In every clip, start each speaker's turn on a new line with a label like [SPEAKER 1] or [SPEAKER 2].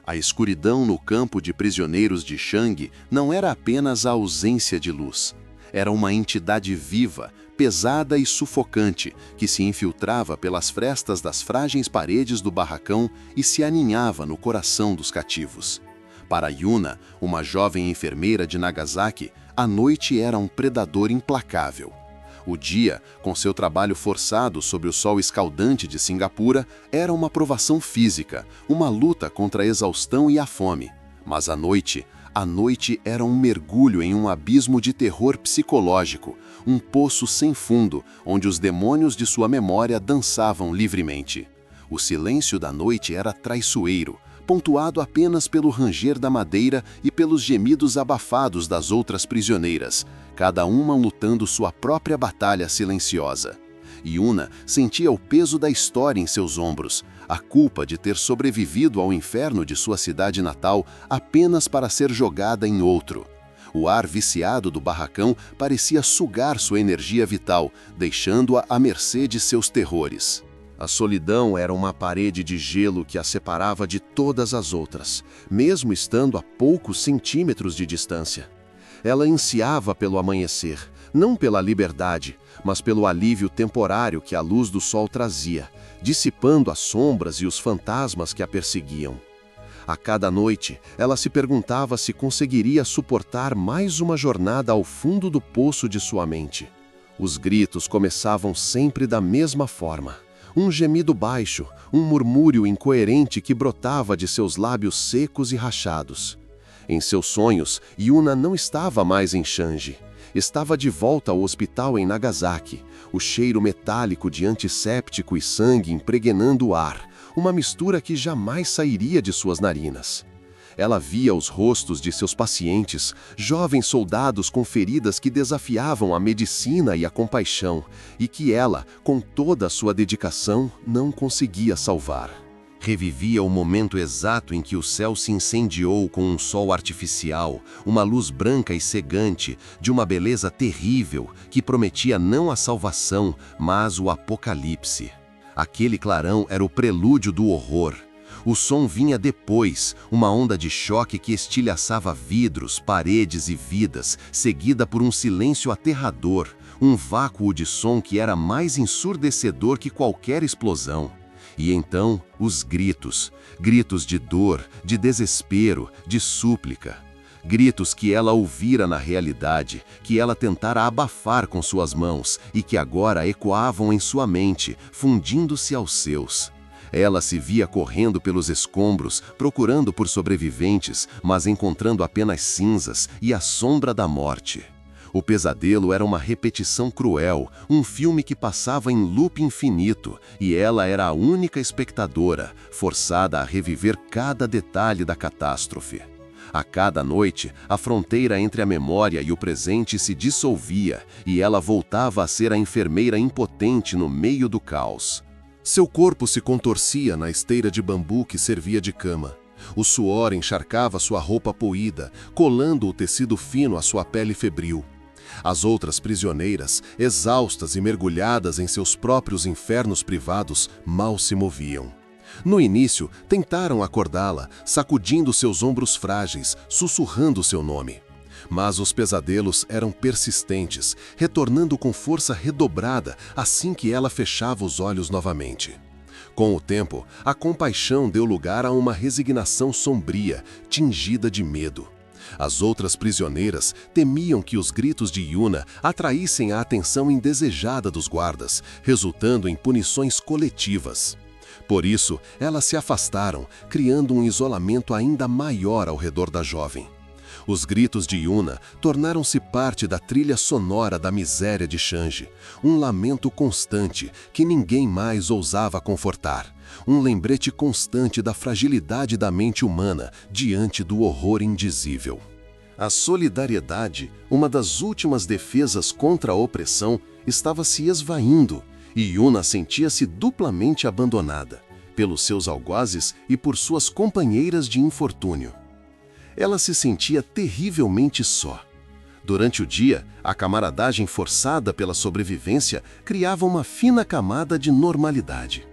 [SPEAKER 1] A escuridão no campo de prisioneiros de Shang não era apenas a ausência de luz. Era uma entidade viva, pesada e sufocante, que se infiltrava pelas frestas das frágeis paredes do barracão e se aninhava no coração dos cativos. Para Yuna, uma jovem enfermeira de Nagasaki, a noite era um predador implacável. O dia, com seu trabalho forçado sob o sol escaldante de Singapura, era uma provação física, uma luta contra a exaustão e a fome. Mas a noite era um mergulho em um abismo de terror psicológico, um poço sem fundo, onde os demônios de sua memória dançavam livremente. O silêncio da noite era traiçoeiro, pontuado apenas pelo ranger da madeira e pelos gemidos abafados das outras prisioneiras, cada uma lutando sua própria batalha silenciosa. Yuna sentia o peso da história em seus ombros, a culpa de ter sobrevivido ao inferno de sua cidade natal apenas para ser jogada em outro. O ar viciado do barracão parecia sugar sua energia vital, deixando-a à mercê de seus terrores. A solidão era uma parede de gelo que a separava de todas as outras, mesmo estando a poucos centímetros de distância. Ela ansiava pelo amanhecer, não pela liberdade, mas pelo alívio temporário que a luz do sol trazia, dissipando as sombras e os fantasmas que a perseguiam. A cada noite, ela se perguntava se conseguiria suportar mais uma jornada ao fundo do poço de sua mente. Os gritos começavam sempre da mesma forma. Um gemido baixo, um murmúrio incoerente que brotava de seus lábios secos e rachados. Em seus sonhos, Yuna não estava mais em Shang. Estava de volta ao hospital em Nagasaki, o cheiro metálico de antisséptico e sangue impregnando o ar, uma mistura que jamais sairia de suas narinas. Ela via os rostos de seus pacientes, jovens soldados com feridas que desafiavam a medicina e a compaixão, e que ela, com toda a sua dedicação, não conseguia salvar. Revivia o momento exato em que o céu se incendiou com um sol artificial, uma luz branca e cegante, de uma beleza terrível, que prometia não a salvação, mas o apocalipse. Aquele clarão era o prelúdio do horror. O som vinha depois, uma onda de choque que estilhaçava vidros, paredes e vidas, seguida por um silêncio aterrador, um vácuo de som que era mais ensurdecedor que qualquer explosão. E então, os gritos, gritos de dor, de desespero, de súplica. Gritos que ela ouvira na realidade, que ela tentara abafar com suas mãos e que agora ecoavam em sua mente, fundindo-se aos seus. Ela se via correndo pelos escombros, procurando por sobreviventes, mas encontrando apenas cinzas e a sombra da morte. O pesadelo era uma repetição cruel, um filme que passava em loop infinito, e ela era a única espectadora, forçada a reviver cada detalhe da catástrofe. A cada noite, a fronteira entre a memória e o presente se dissolvia, e ela voltava a ser a enfermeira impotente no meio do caos. Seu corpo se contorcia na esteira de bambu que servia de cama. O suor encharcava sua roupa poída, colando o tecido fino à sua pele febril. As outras prisioneiras, exaustas e mergulhadas em seus próprios infernos privados, mal se moviam. No início, tentaram acordá-la, sacudindo seus ombros frágeis, sussurrando seu nome. Mas os pesadelos eram persistentes, retornando com força redobrada assim que ela fechava os olhos novamente. Com o tempo, a compaixão deu lugar a uma resignação sombria, tingida de medo. As outras prisioneiras temiam que os gritos de Yuna atraíssem a atenção indesejada dos guardas, resultando em punições coletivas. Por isso, elas se afastaram, criando um isolamento ainda maior ao redor da jovem. Os gritos de Yuna tornaram-se parte da trilha sonora da miséria de Shang, um lamento constante que ninguém mais ousava confortar, um lembrete constante da fragilidade da mente humana diante do horror indizível. A solidariedade, uma das últimas defesas contra a opressão, estava se esvaindo, e Yuna sentia-se duplamente abandonada, pelos seus algozes e por suas companheiras de infortúnio. Ela se sentia terrivelmente só. Durante o dia, a camaradagem forçada pela sobrevivência criava uma fina camada de normalidade.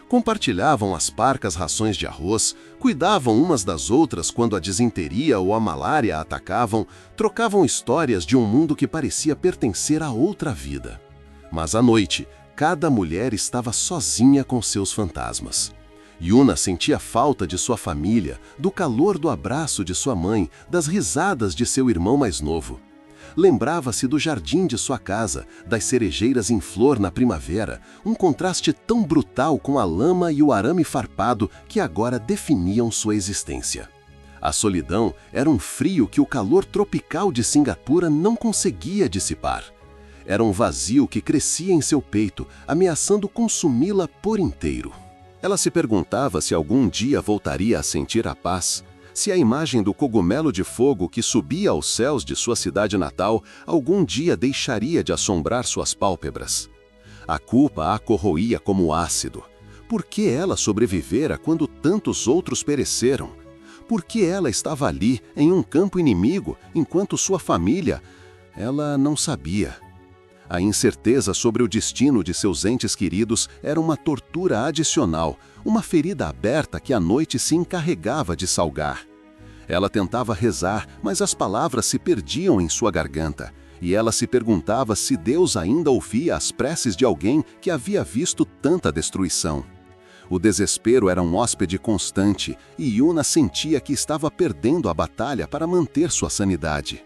[SPEAKER 1] Compartilhavam as parcas rações de arroz, cuidavam umas das outras quando a disenteria ou a malária atacavam, trocavam histórias de um mundo que parecia pertencer a outra vida. Mas à noite, cada mulher estava sozinha com seus fantasmas. Yuna sentia falta de sua família, do calor do abraço de sua mãe, das risadas de seu irmão mais novo. Lembrava-se do jardim de sua casa, das cerejeiras em flor na primavera, um contraste tão brutal com a lama e o arame farpado que agora definiam sua existência. A solidão era um frio que o calor tropical de Singapura não conseguia dissipar. Era um vazio que crescia em seu peito, ameaçando consumi-la por inteiro. Ela se perguntava se algum dia voltaria a sentir a paz, se a imagem do cogumelo de fogo que subia aos céus de sua cidade natal algum dia deixaria de assombrar suas pálpebras. A culpa a corroía como ácido. Por que ela sobrevivera quando tantos outros pereceram? Por que ela estava ali, em um campo inimigo, enquanto sua família... Ela não sabia. A incerteza sobre o destino de seus entes queridos era uma tortura adicional, uma ferida aberta que a noite se encarregava de salgar. Ela tentava rezar, mas as palavras se perdiam em sua garganta, e ela se perguntava se Deus ainda ouvia as preces de alguém que havia visto tanta destruição. O desespero era um hóspede constante, e Yuna sentia que estava perdendo a batalha para manter sua sanidade.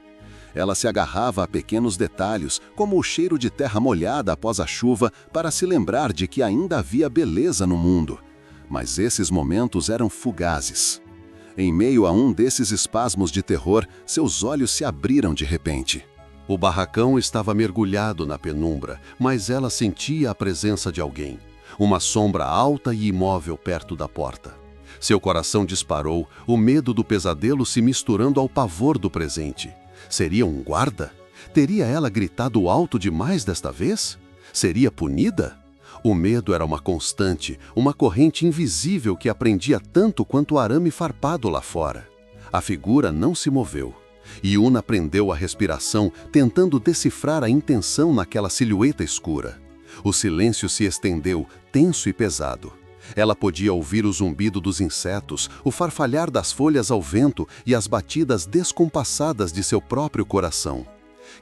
[SPEAKER 1] Ela se agarrava a pequenos detalhes, como o cheiro de terra molhada após a chuva, para se lembrar de que ainda havia beleza no mundo. Mas esses momentos eram fugazes. Em meio a um desses espasmos de terror, seus olhos se abriram de repente. O barracão estava mergulhado na penumbra, mas ela sentia a presença de alguém. Uma sombra alta e imóvel perto da porta. Seu coração disparou, o medo do pesadelo se misturando ao pavor do presente. Seria um guarda? Teria ela gritado alto demais desta vez? Seria punida? O medo era uma constante, uma corrente invisível que aprendia tanto quanto o arame farpado lá fora. A figura não se moveu. Yuna prendeu a respiração, tentando decifrar a intenção naquela silhueta escura. O silêncio se estendeu, tenso e pesado. Ela podia ouvir o zumbido dos insetos, o farfalhar das folhas ao vento e as batidas descompassadas de seu próprio coração.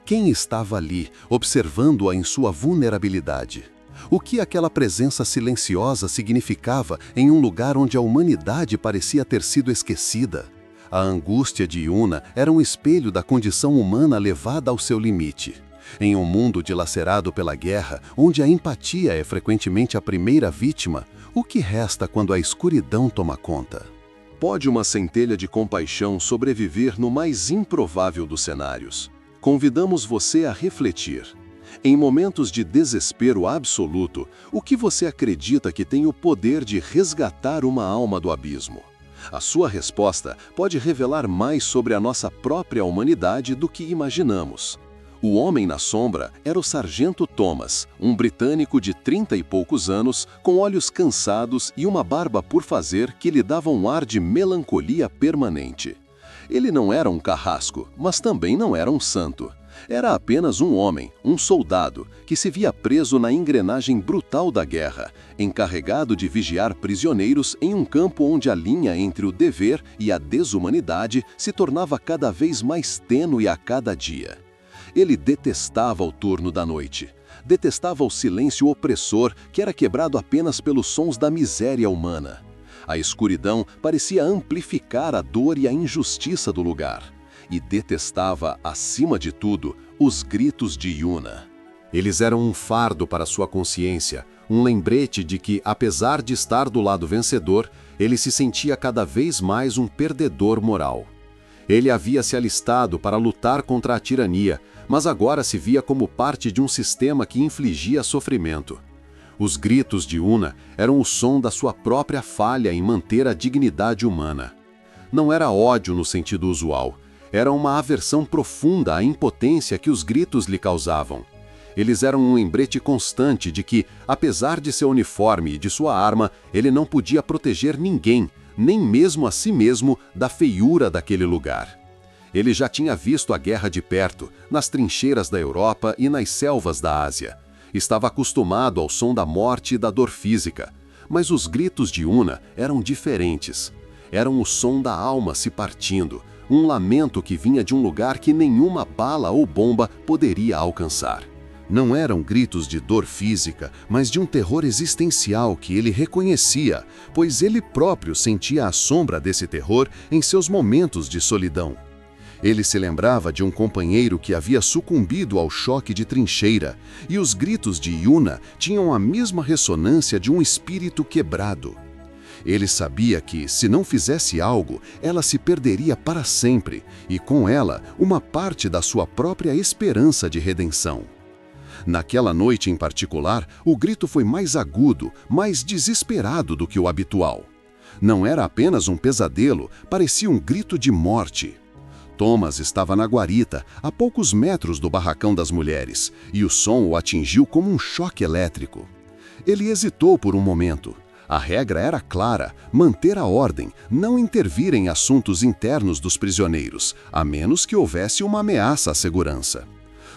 [SPEAKER 1] Quem estava ali, observando-a em sua vulnerabilidade? O que aquela presença silenciosa significava em um lugar onde a humanidade parecia ter sido esquecida? A angústia de Yuna era um espelho da condição humana levada ao seu limite. Em um mundo dilacerado pela guerra, onde a empatia é frequentemente a primeira vítima, o que resta quando a escuridão toma conta? Pode uma centelha de compaixão sobreviver no mais improvável dos cenários? Convidamos você a refletir. Em momentos de desespero absoluto, o que você acredita que tem o poder de resgatar uma alma do abismo? A sua resposta pode revelar mais sobre a nossa própria humanidade do que imaginamos. O homem na sombra era o Sargento Thomas, um britânico de 30 e poucos anos, com olhos cansados e uma barba por fazer que lhe dava um ar de melancolia permanente. Ele não era um carrasco, mas também não era um santo. Era apenas um homem, um soldado, que se via preso na engrenagem brutal da guerra, encarregado de vigiar prisioneiros em um campo onde a linha entre o dever e a desumanidade se tornava cada vez mais tênue a cada dia. Ele detestava o turno da noite. Detestava o silêncio opressor que era quebrado apenas pelos sons da miséria humana. A escuridão parecia amplificar a dor e a injustiça do lugar. E detestava, acima de tudo, os gritos de Yuna. Eles eram um fardo para sua consciência, um lembrete de que, apesar de estar do lado vencedor, ele se sentia cada vez mais um perdedor moral. Ele havia se alistado para lutar contra a tirania, mas agora se via como parte de um sistema que infligia sofrimento. Os gritos de Yuna eram o som da sua própria falha em manter a dignidade humana. Não era ódio no sentido usual, era uma aversão profunda à impotência que os gritos lhe causavam. Eles eram um lembrete constante de que, apesar de seu uniforme e de sua arma, ele não podia proteger ninguém, nem mesmo a si mesmo, da feiura daquele lugar. Ele já tinha visto a guerra de perto, nas trincheiras da Europa e nas selvas da Ásia. Estava acostumado ao som da morte e da dor física, Mas os gritos de Yuna eram diferentes. Eram o som da alma se partindo, um lamento que vinha de um lugar que nenhuma bala ou bomba poderia alcançar. Não eram gritos de dor física, mas de um terror existencial que ele reconhecia, pois ele próprio sentia a sombra desse terror em seus momentos de solidão. Ele se lembrava de um companheiro que havia sucumbido ao choque de trincheira, e os gritos de Yuna tinham a mesma ressonância de um espírito quebrado. Ele sabia que, se não fizesse algo, ela se perderia para sempre, e com ela, uma parte da sua própria esperança de redenção. Naquela noite em particular, o grito foi mais agudo, mais desesperado do que o habitual. Não era apenas um pesadelo, parecia um grito de morte. Thomas estava na guarita, a poucos metros do barracão das mulheres, e o som o atingiu como um choque elétrico. Ele hesitou por um momento. A regra era clara: manter a ordem, não intervir em assuntos internos dos prisioneiros, a menos que houvesse uma ameaça à segurança.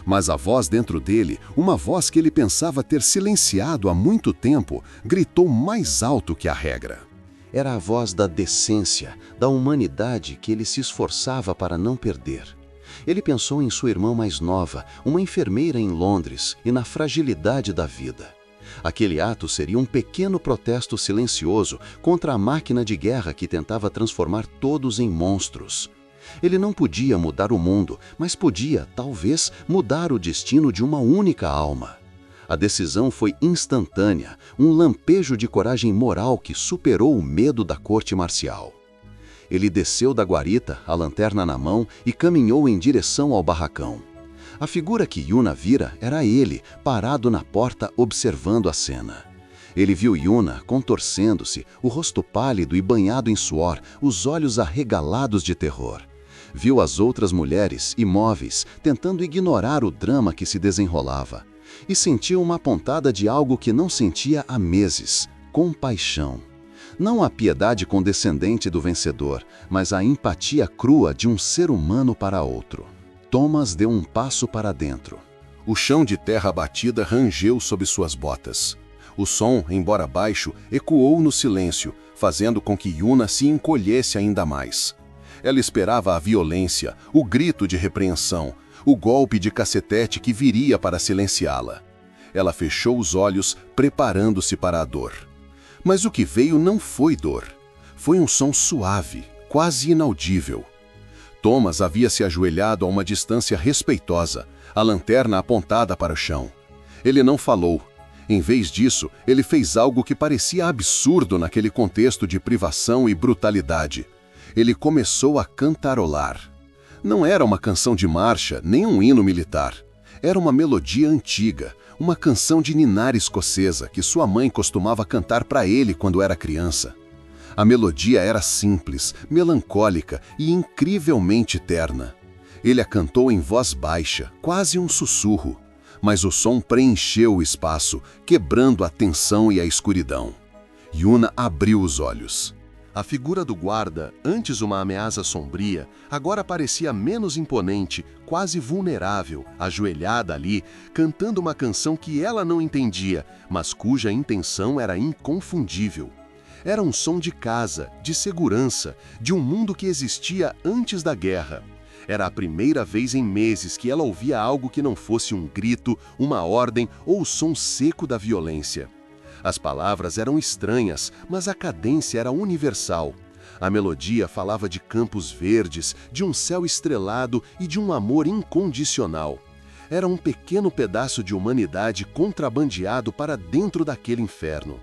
[SPEAKER 1] Mas a voz dentro dele, uma voz que ele pensava ter silenciado há muito tempo, gritou mais alto que a regra. Era a voz da decência, da humanidade que ele se esforçava para não perder. Ele pensou em sua irmã mais nova, uma enfermeira em Londres, e na fragilidade da vida. Aquele ato seria um pequeno protesto silencioso contra a máquina de guerra que tentava transformar todos em monstros. Ele não podia mudar o mundo, mas podia, talvez, mudar o destino de uma única alma. A decisão foi instantânea, um lampejo de coragem moral que superou o medo da corte marcial. Ele desceu da guarita, a lanterna na mão, e caminhou em direção ao barracão. A figura que Yuna vira era ele, parado na porta observando a cena. Ele viu Yuna contorcendo-se, o rosto pálido e banhado em suor, os olhos arregalados de terror. Viu as outras mulheres, imóveis, tentando ignorar o drama que se desenrolava. E sentiu uma pontada de algo que não sentia há meses: compaixão. Não a piedade condescendente do vencedor, mas a empatia crua de um ser humano para outro. Thomas deu um passo para dentro. O chão de terra batida rangeu sob suas botas. O som, embora baixo, ecoou no silêncio, fazendo com que Yuna se encolhesse ainda mais. Ela esperava a violência, o grito de repreensão, o golpe de cacetete que viria para silenciá-la. Ela fechou os olhos, preparando-se para a dor. Mas o que veio não foi dor. Foi um som suave, quase inaudível. Thomas havia se ajoelhado a uma distância respeitosa, a lanterna apontada para o chão. Ele não falou. Em vez disso, ele fez algo que parecia absurdo naquele contexto de privação e brutalidade. Ele começou a cantarolar. Não era uma canção de marcha, nem um hino militar. Era uma melodia antiga, uma canção de ninar escocesa que sua mãe costumava cantar para ele quando era criança. A melodia era simples, melancólica e incrivelmente terna. Ele a cantou em voz baixa, quase um sussurro, mas o som preencheu o espaço, quebrando a tensão e a escuridão. Yuna abriu os olhos. A figura do guarda, antes uma ameaça sombria, agora parecia menos imponente, quase vulnerável, ajoelhada ali, cantando uma canção que ela não entendia, mas cuja intenção era inconfundível. Era um som de casa, de segurança, de um mundo que existia antes da guerra. Era a primeira vez em meses que ela ouvia algo que não fosse um grito, uma ordem ou o som seco da violência. As palavras eram estranhas, mas a cadência era universal. A melodia falava de campos verdes, de um céu estrelado e de um amor incondicional. Era um pequeno pedaço de humanidade contrabandeado para dentro daquele inferno.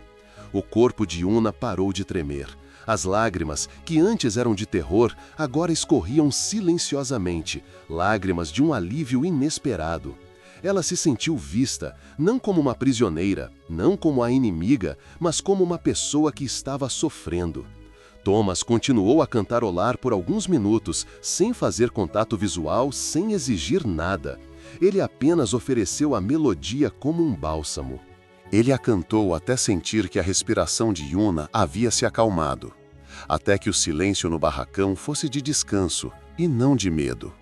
[SPEAKER 1] O corpo de Yuna parou de tremer. As lágrimas, que antes eram de terror, agora escorriam silenciosamente, lágrimas de um alívio inesperado. Ela se sentiu vista, não como uma prisioneira, não como a inimiga, mas como uma pessoa que estava sofrendo. Thomas continuou a cantarolar por alguns minutos, sem fazer contato visual, sem exigir nada. Ele apenas ofereceu a melodia como um bálsamo. Ele a cantou até sentir que a respiração de Yuna havia se acalmado, até que o silêncio no barracão fosse de descanso e não de medo.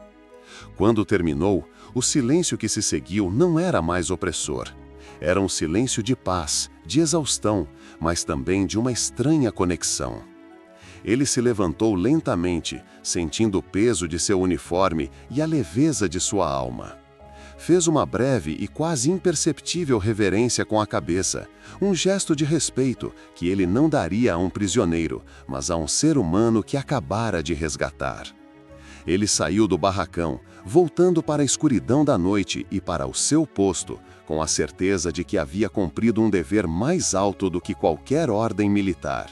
[SPEAKER 1] Quando terminou, o silêncio que se seguiu não era mais opressor. Era um silêncio de paz, de exaustão, mas também de uma estranha conexão. Ele se levantou lentamente, sentindo o peso de seu uniforme e a leveza de sua alma. Fez uma breve e quase imperceptível reverência com a cabeça, um gesto de respeito que ele não daria a um prisioneiro, mas a um ser humano que acabara de resgatar. Ele saiu do barracão, voltando para a escuridão da noite e para o seu posto, com a certeza de que havia cumprido um dever mais alto do que qualquer ordem militar.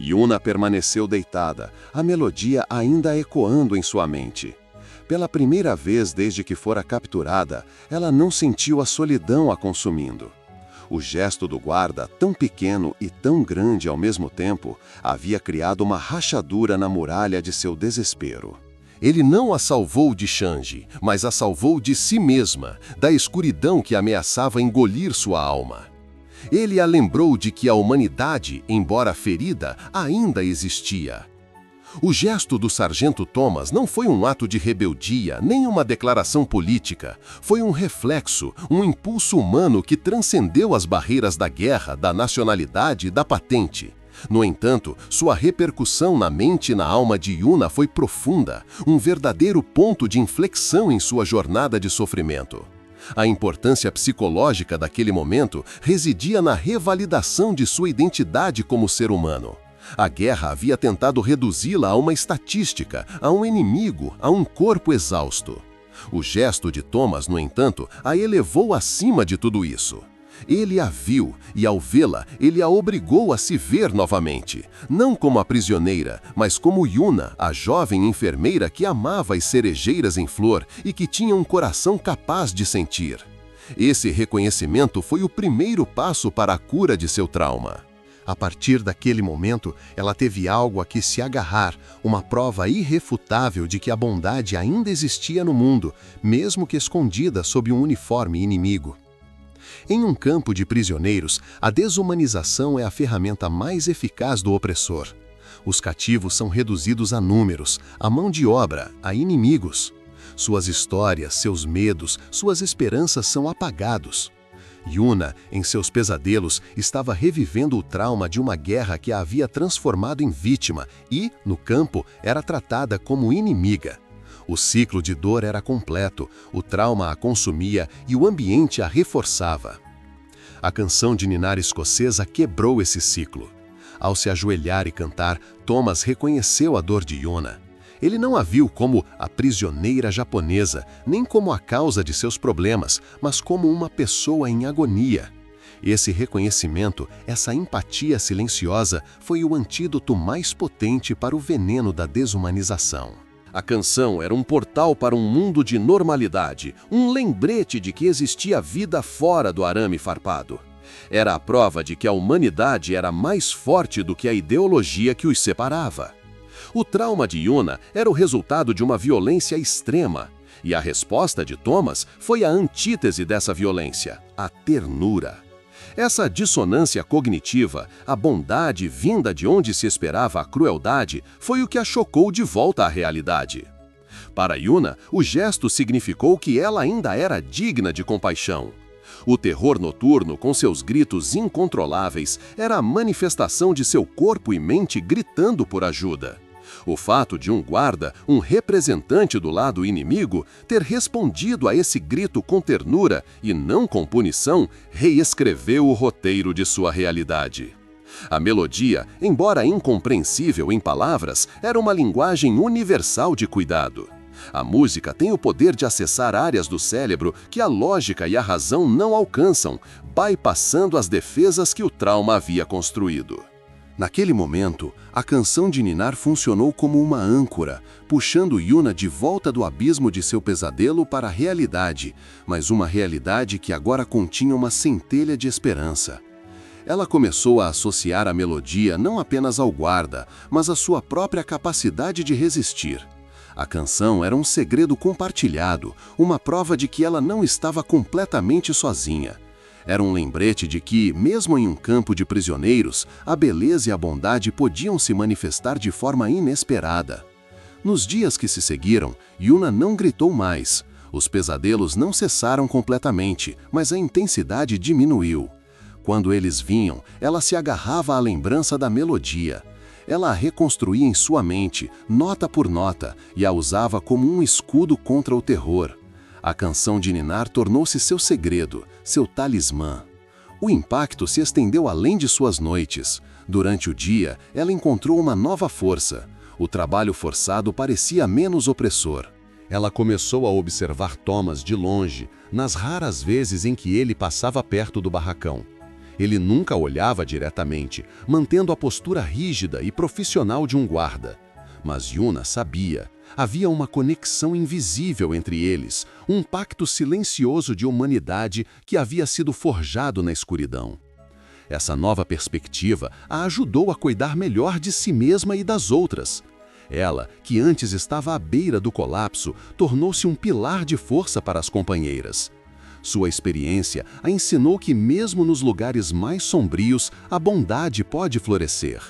[SPEAKER 1] Yuna permaneceu deitada, a melodia ainda ecoando em sua mente. Pela primeira vez desde que fora capturada, ela não sentiu a solidão a consumindo. O gesto do guarda, tão pequeno e tão grande ao mesmo tempo, havia criado uma rachadura na muralha de seu desespero. Ele não a salvou de Shanji, mas a salvou de si mesma, da escuridão que ameaçava engolir sua alma. Ele a lembrou de que a humanidade, embora ferida, ainda existia. O gesto do sargento Thomas não foi um ato de rebeldia, nem uma declaração política. Foi um reflexo, um impulso humano que transcendeu as barreiras da guerra, da nacionalidade e da patente. No entanto, sua repercussão na mente e na alma de Yuna foi profunda, um verdadeiro ponto de inflexão em sua jornada de sofrimento. A importância psicológica daquele momento residia na revalidação de sua identidade como ser humano. A guerra havia tentado reduzi-la a uma estatística, a um inimigo, a um corpo exausto. O gesto de Thomas, no entanto, a elevou acima de tudo isso. Ele a viu, e ao vê-la, ele a obrigou a se ver novamente, não como a prisioneira, mas como Yuna, a jovem enfermeira que amava as cerejeiras em flor e que tinha um coração capaz de sentir. Esse reconhecimento foi o primeiro passo para a cura de seu trauma. A partir daquele momento, ela teve algo a que se agarrar, uma prova irrefutável de que a bondade ainda existia no mundo, mesmo que escondida sob um uniforme inimigo. Em um campo de prisioneiros, a desumanização é a ferramenta mais eficaz do opressor. Os cativos são reduzidos a números, a mão de obra, a inimigos. Suas histórias, seus medos, suas esperanças são apagados. Yuna, em seus pesadelos, estava revivendo o trauma de uma guerra que a havia transformado em vítima e, no campo, era tratada como inimiga. O ciclo de dor era completo, o trauma a consumia e o ambiente a reforçava. A canção de ninar escocesa quebrou esse ciclo. Ao se ajoelhar e cantar, Thomas reconheceu a dor de Yuna. Ele não a viu como a prisioneira japonesa, nem como a causa de seus problemas, mas como uma pessoa em agonia. Esse reconhecimento, essa empatia silenciosa, foi o antídoto mais potente para o veneno da desumanização. A canção era um portal para um mundo de normalidade, um lembrete de que existia vida fora do arame farpado. Era a prova de que a humanidade era mais forte do que a ideologia que os separava. O trauma de Yuna era o resultado de uma violência extrema, e a resposta de Thomas foi a antítese dessa violência, a ternura. Essa dissonância cognitiva, a bondade vinda de onde se esperava a crueldade, foi o que a chocou de volta à realidade. Para Yuna, o gesto significou que ela ainda era digna de compaixão. O terror noturno, com seus gritos incontroláveis, era a manifestação de seu corpo e mente gritando por ajuda. O fato de um guarda, um representante do lado inimigo, ter respondido a esse grito com ternura e não com punição, reescreveu o roteiro de sua realidade. A melodia, embora incompreensível em palavras, era uma linguagem universal de cuidado. A música tem o poder de acessar áreas do cérebro que a lógica e a razão não alcançam, bypassando as defesas que o trauma havia construído. Naquele momento, a canção de ninar funcionou como uma âncora, puxando Yuna de volta do abismo de seu pesadelo para a realidade, mas uma realidade que agora continha uma centelha de esperança. Ela começou a associar a melodia não apenas ao guarda, mas à sua própria capacidade de resistir. A canção era um segredo compartilhado, uma prova de que ela não estava completamente sozinha. Era um lembrete de que, mesmo em um campo de prisioneiros, a beleza e a bondade podiam se manifestar de forma inesperada. Nos dias que se seguiram, Yuna não gritou mais. Os pesadelos não cessaram completamente, mas a intensidade diminuiu. Quando eles vinham, ela se agarrava à lembrança da melodia. Ela a reconstruía em sua mente, nota por nota, e a usava como um escudo contra o terror. A canção de ninar tornou-se seu segredo, seu talismã. O impacto se estendeu além de suas noites. Durante o dia, ela encontrou uma nova força. O trabalho forçado parecia menos opressor. Ela começou a observar Thomas de longe, nas raras vezes em que ele passava perto do barracão. Ele nunca olhava diretamente, mantendo a postura rígida e profissional de um guarda. Mas Yuna sabia. Havia uma conexão invisível entre eles, um pacto silencioso de humanidade que havia sido forjado na escuridão. Essa nova perspectiva a ajudou a cuidar melhor de si mesma e das outras. Ela, que antes estava à beira do colapso, tornou-se um pilar de força para as companheiras. Sua experiência a ensinou que mesmo nos lugares mais sombrios, a bondade pode florescer.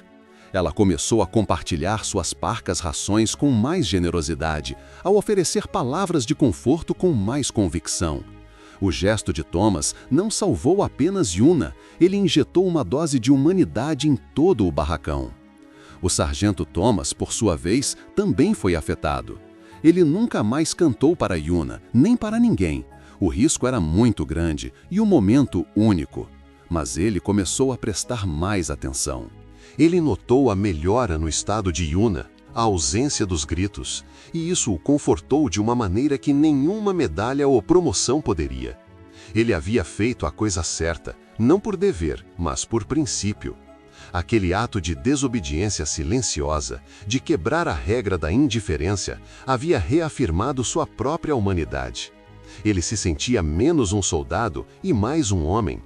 [SPEAKER 1] Ela começou a compartilhar suas parcas rações com mais generosidade, ao oferecer palavras de conforto com mais convicção. O gesto de Thomas não salvou apenas Yuna, ele injetou uma dose de humanidade em todo o barracão. O sargento Thomas, por sua vez, também foi afetado. Ele nunca mais cantou para Yuna, nem para ninguém. O risco era muito grande e o momento único. Mas ele começou a prestar mais atenção. Ele notou a melhora no estado de Yuna, a ausência dos gritos, e isso o confortou de uma maneira que nenhuma medalha ou promoção poderia. Ele havia feito a coisa certa, não por dever, mas por princípio. Aquele ato de desobediência silenciosa, de quebrar a regra da indiferença, havia reafirmado sua própria humanidade. Ele se sentia menos um soldado e mais um homem.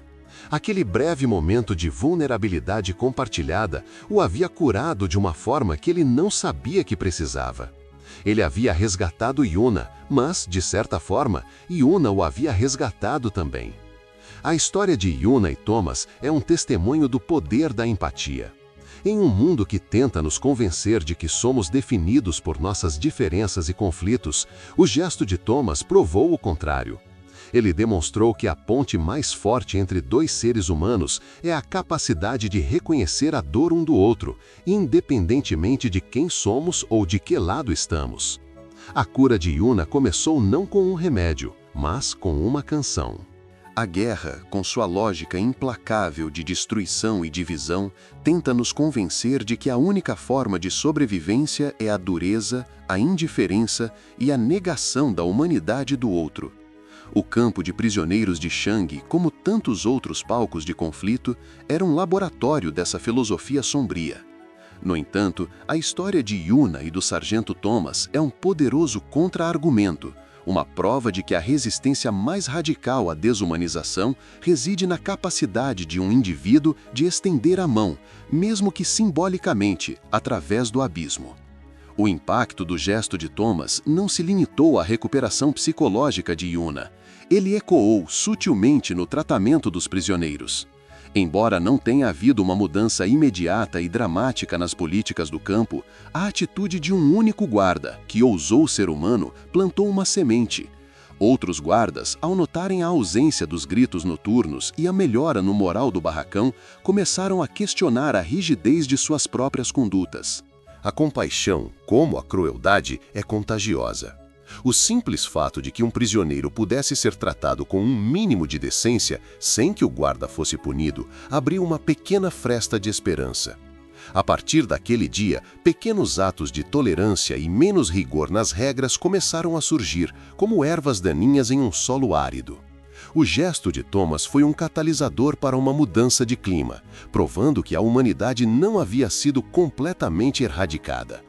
[SPEAKER 1] Aquele breve momento de vulnerabilidade compartilhada o havia curado de uma forma que ele não sabia que precisava. Ele havia resgatado Yuna, mas, de certa forma, Yuna o havia resgatado também. A história de Yuna e Thomas é um testemunho do poder da empatia. Em um mundo que tenta nos convencer de que somos definidos por nossas diferenças e conflitos, o gesto de Thomas provou o contrário. Ele demonstrou que a ponte mais forte entre dois seres humanos é a capacidade de reconhecer a dor um do outro, independentemente de quem somos ou de que lado estamos. A cura de Yuna começou não com um remédio, mas com uma canção. A guerra, com sua lógica implacável de destruição e divisão, tenta nos convencer de que a única forma de sobrevivência é a dureza, a indiferença e a negação da humanidade do outro. O campo de prisioneiros de Shang, como tantos outros palcos de conflito, era um laboratório dessa filosofia sombria. No entanto, a história de Yuna e do sargento Thomas é um poderoso contra-argumento, uma prova de que a resistência mais radical à desumanização reside na capacidade de um indivíduo de estender a mão, mesmo que simbolicamente, através do abismo. O impacto do gesto de Thomas não se limitou à recuperação psicológica de Yuna. Ele ecoou sutilmente no tratamento dos prisioneiros. Embora não tenha havido uma mudança imediata e dramática nas políticas do campo, a atitude de um único guarda, que ousou ser humano, plantou uma semente. Outros guardas, ao notarem a ausência dos gritos noturnos e a melhora no moral do barracão, começaram a questionar a rigidez de suas próprias condutas. A compaixão, como a crueldade, é contagiosa. O simples fato de que um prisioneiro pudesse ser tratado com um mínimo de decência, sem que o guarda fosse punido, abriu uma pequena fresta de esperança. A partir daquele dia, pequenos atos de tolerância e menos rigor nas regras começaram a surgir, como ervas daninhas em um solo árido. O gesto de Thomas foi um catalisador para uma mudança de clima, provando que a humanidade não havia sido completamente erradicada.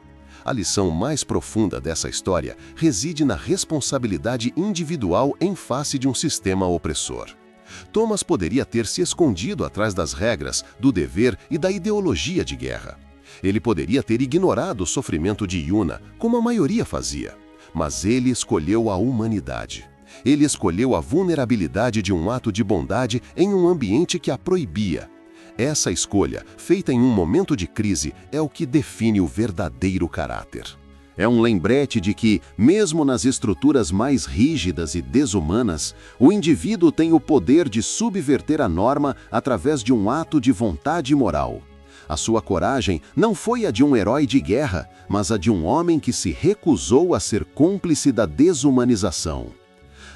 [SPEAKER 1] A lição mais profunda dessa história reside na responsabilidade individual em face de um sistema opressor. Thomas poderia ter se escondido atrás das regras, do dever e da ideologia de guerra. Ele poderia ter ignorado o sofrimento de Yuna, como a maioria fazia. Mas ele escolheu a humanidade. Ele escolheu a vulnerabilidade de um ato de bondade em um ambiente que a proibia. Essa escolha, feita em um momento de crise, é o que define o verdadeiro caráter. É um lembrete de que, mesmo nas estruturas mais rígidas e desumanas, o indivíduo tem o poder de subverter a norma através de um ato de vontade moral. A sua coragem não foi a de um herói de guerra, mas a de um homem que se recusou a ser cúmplice da desumanização.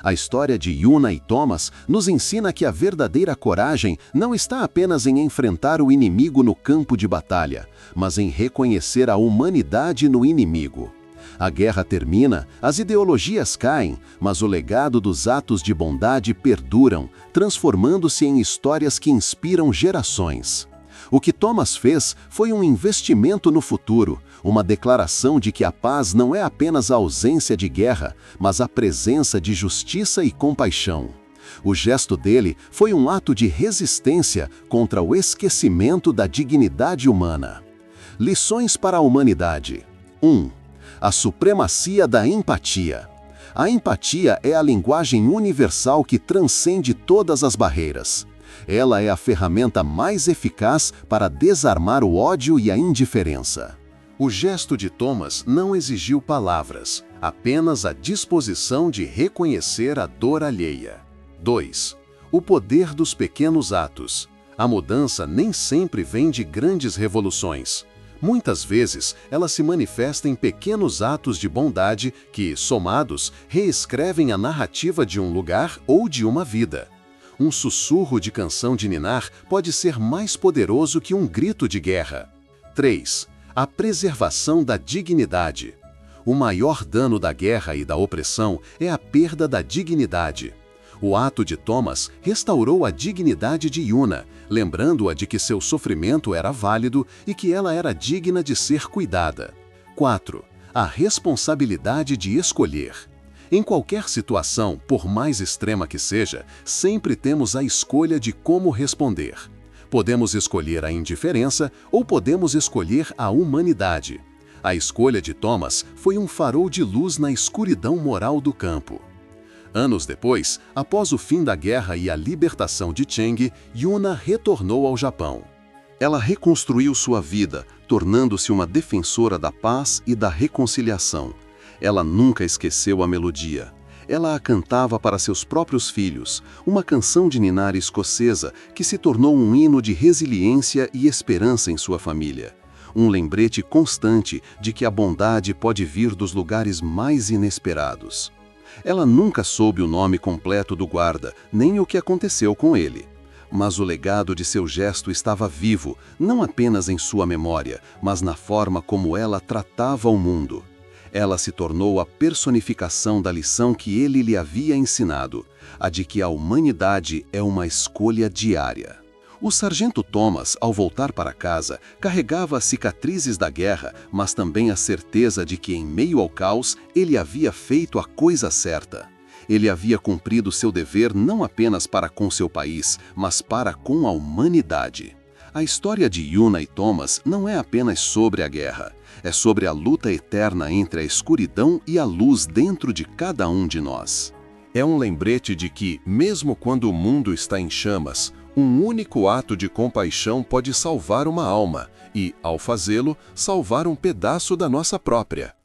[SPEAKER 1] A história de Yuna e Thomas nos ensina que a verdadeira coragem não está apenas em enfrentar o inimigo no campo de batalha, mas em reconhecer a humanidade no inimigo. A guerra termina, as ideologias caem, mas o legado dos atos de bondade perduram, transformando-se em histórias que inspiram gerações. O que Thomas fez foi um investimento no futuro, uma declaração de que a paz não é apenas a ausência de guerra, mas a presença de justiça e compaixão. O gesto dele foi um ato de resistência contra o esquecimento da dignidade humana. Lições para a humanidade. 1. A supremacia da empatia. A empatia é a linguagem universal que transcende todas as barreiras. Ela é a ferramenta mais eficaz para desarmar o ódio e a indiferença. O gesto de Thomas não exigiu palavras, apenas a disposição de reconhecer a dor alheia. 2. O poder dos pequenos atos. A mudança nem sempre vem de grandes revoluções. Muitas vezes, ela se manifesta em pequenos atos de bondade que, somados, reescrevem a narrativa de um lugar ou de uma vida. Um sussurro de canção de ninar pode ser mais poderoso que um grito de guerra. 3. A preservação da dignidade. O maior dano da guerra e da opressão é a perda da dignidade. O ato de Thomas restaurou a dignidade de Yuna, lembrando-a de que seu sofrimento era válido e que ela era digna de ser cuidada. 4. A responsabilidade de escolher. Em qualquer situação, por mais extrema que seja, sempre temos a escolha de como responder. Podemos escolher a indiferença ou podemos escolher a humanidade. A escolha de Thomas foi um farol de luz na escuridão moral do campo. Anos depois, após o fim da guerra e a libertação de Cheng, Yuna retornou ao Japão. Ela reconstruiu sua vida, tornando-se uma defensora da paz e da reconciliação. Ela nunca esqueceu a melodia. Ela a cantava para seus próprios filhos, uma canção de ninar escocesa que se tornou um hino de resiliência e esperança em sua família. Um lembrete constante de que a bondade pode vir dos lugares mais inesperados. Ela nunca soube o nome completo do guarda, nem o que aconteceu com ele. Mas o legado de seu gesto estava vivo, não apenas em sua memória, mas na forma como ela tratava o mundo. Ela se tornou a personificação da lição que ele lhe havia ensinado, a de que a humanidade é uma escolha diária. O sargento Thomas, ao voltar para casa, carregava as cicatrizes da guerra, mas também a certeza de que, em meio ao caos, ele havia feito a coisa certa. Ele havia cumprido seu dever não apenas para com seu país, mas para com a humanidade. A história de Yuna e Thomas não é apenas sobre a guerra. É sobre a luta eterna entre a escuridão e a luz dentro de cada um de nós. É um lembrete de que, mesmo quando o mundo está em chamas, um único ato de compaixão pode salvar uma alma e, ao fazê-lo, salvar um pedaço da nossa própria.